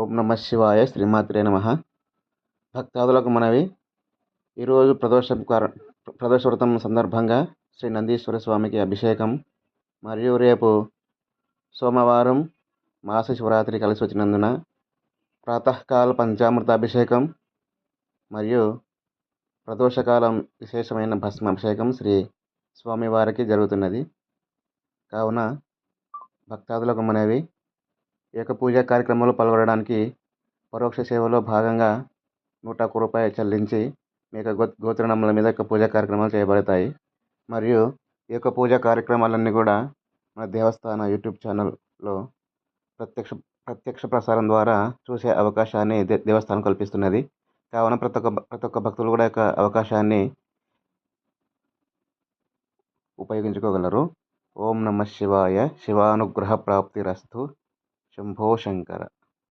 ఓం నమ శివాయ శ్రీమాత్రే నమ. భక్తాదులకు మనవి. ఈరోజు ప్రదోష వ్రతం సందర్భంగా శ్రీ నందీశ్వర స్వామికి అభిషేకం మరియు రేపు సోమవారం మాస శివరాత్రి కలిసి వచ్చినందున ప్రాతకాల పంచామృత అభిషేకం మరియు ప్రదోషకాలం విశేషమైన భస్మ అభిషేకం శ్రీ స్వామివారికి జరుగుతున్నది. కావున భక్తాదులకు మనవి, ఈ యొక్క పూజా కార్యక్రమంలో పాల్గొనడానికి పరోక్ష సేవలో భాగంగా రూ. 101 చెల్లించి మీ యొక్క గోత్రనామాల మీద యొక్క పూజా కార్యక్రమాలు చేయబడతాయి. మరియు ఈ యొక్క పూజా కార్యక్రమాలన్నీ కూడా మన దేవస్థాన యూట్యూబ్ ఛానల్లో ప్రత్యక్ష ప్రసారం ద్వారా చూసే అవకాశాన్ని దేవస్థానం కల్పిస్తున్నది. కావున ప్రతి ఒక్క భక్తులు కూడా యొక్క అవకాశాన్ని ఉపయోగించుకోగలరు. ఓం నమ శివాయ. శివానుగ్రహ ప్రాప్తిరస్తు. శంభో శంకర.